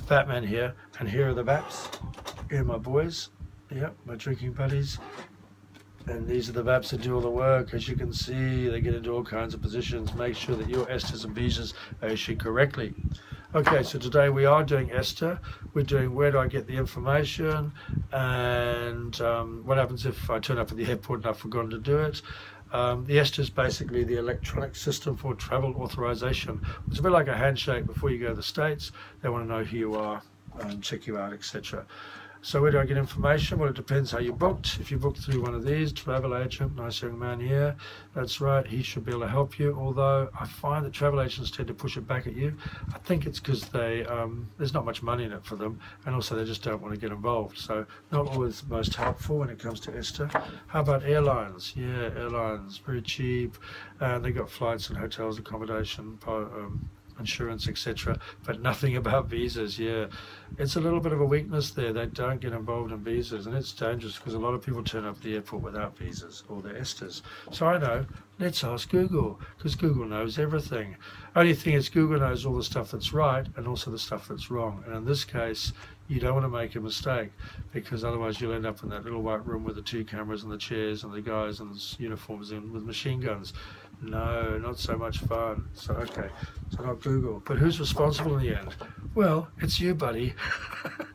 Vapman here, and here are the Vaps. Here are my boys. Yep, my drinking buddies. And these are the Vaps that do all the work. As you can see, they get into all kinds of positions. Make sure that your ESTAs and visas are issued correctly. Okay, so today we are doing ESTA. We're doing where do I get the information, and what happens if I turn up at the airport and I've forgotten to do it. The ESTA is basically the electronic system for travel authorization. It's a bit like a handshake before you go to the States. They want to know who you are, check you out, etc. So where do I get information? Well, it depends how you booked. If you booked through one of these, travel agent, nice young man here, that's right, he should be able to help you. Although I find that travel agents tend to push it back at you. I think it's because there's not much money in it for them, and also they just don't want to get involved. So not always the most helpful when it comes to ESTA. How about airlines? Yeah, airlines, very cheap. They got flights and hotels, accommodation, insurance, etc., but nothing about visas. Yeah, it's a little bit of a weakness there. They don't get involved in visas, and it's dangerous because a lot of people turn up at the airport without visas or their ESTAs. So I know, let's ask Google, because Google knows everything. Only thing is, Google knows all the stuff that's right and also the stuff that's wrong, and in this case you don't want to make a mistake, because otherwise you'll end up in that little white room with the 2 cameras and the chairs and the guys in uniforms in with machine guns. No, not so much fun. So okay, so not Google, but who's responsible in the end? Well, it's you, buddy.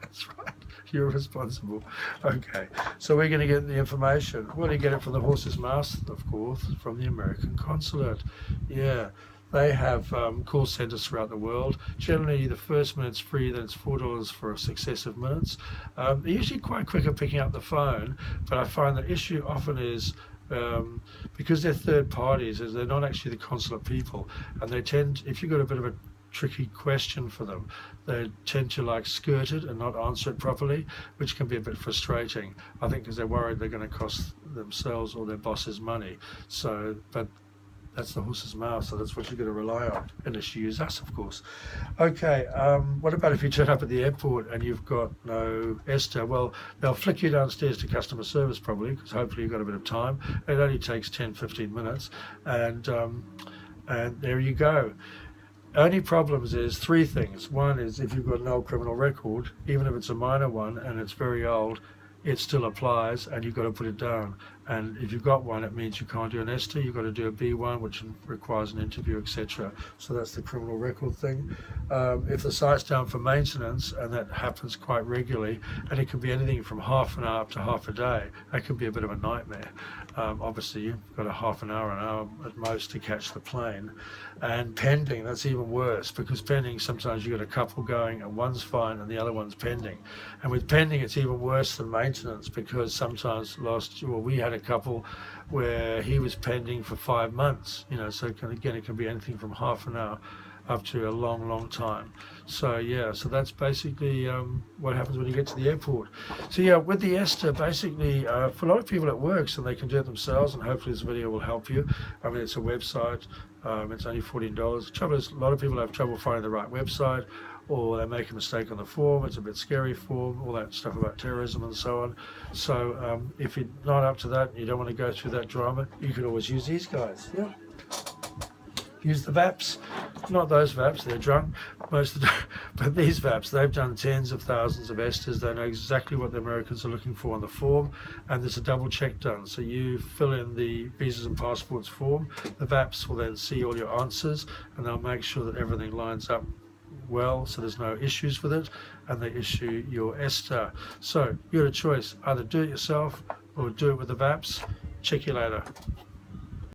That's right, you're responsible. Okay, so we're going to get the information. Well, you get it from the horse's mouth, of course, from the American consulate. Yeah, they have call centers throughout the world. Generally, the first minute's free, then it's $4 for successive minutes. They're usually quite quick at picking up the phone, but I find the issue often is because they're third parties, is they're not actually the consulate people, and they tend, if you've got a bit of a tricky question for them, they tend to like skirt it and not answer it properly, which can be a bit frustrating, I think, because they're worried they're going to cost themselves or their bosses money. So, but that's the horse's mouth, so that's what you're going to rely on, unless you use us, of course. Okay, what about if you turn up at the airport and you've got no ESTA? Well, they'll flick you downstairs to customer service probably, because hopefully you've got a bit of time. It only takes 10-15 minutes, and there you go. Only problems is 3 things. One is if you've got an old criminal record, even if it's a minor one and it's very old, it still applies, and you've got to put it down. And if you've got one, it means you can't do an ESTA. You've got to do a B1, which requires an interview, etc. So that's the criminal record thing. If the site's down for maintenance, and that happens quite regularly, and it can be anything from half an hour up to half a day, that can be a bit of a nightmare. Obviously, you've got a half an hour at most to catch the plane. And pending, that's even worse, because pending, sometimes you've got a couple going and one's fine and the other one's pending. And with pending, it's even worse than maintenance, because sometimes we had a couple where he was pending for 5 months, so it can be anything from half an hour up to a long time. So yeah, so that's basically what happens when you get to the airport. So yeah, with the ESTA, basically for a lot of people it works and they can do it themselves, and hopefully this video will help you. I mean, it's a website, it's only $14. The trouble is, a lot of people have trouble finding the right website, or they make a mistake on the form. It's a bit scary form, all that stuff about terrorism and so on. So if you're not up to that and you don't want to go through that drama, you can always use these guys. Yeah, use the Vaps. Not those Vaps, they're drunk most of the time, but these Vaps, they've done tens of thousands of ESTAs. They know exactly what the Americans are looking for on the form, and there's a double check done. So you fill in the visas and passports form, the Vaps will then see all your answers, and they'll make sure that everything lines up well, so there's no issues with it, and they issue your ESTA. So you got a choice, either do it yourself or do it with the Vaps. Check you later.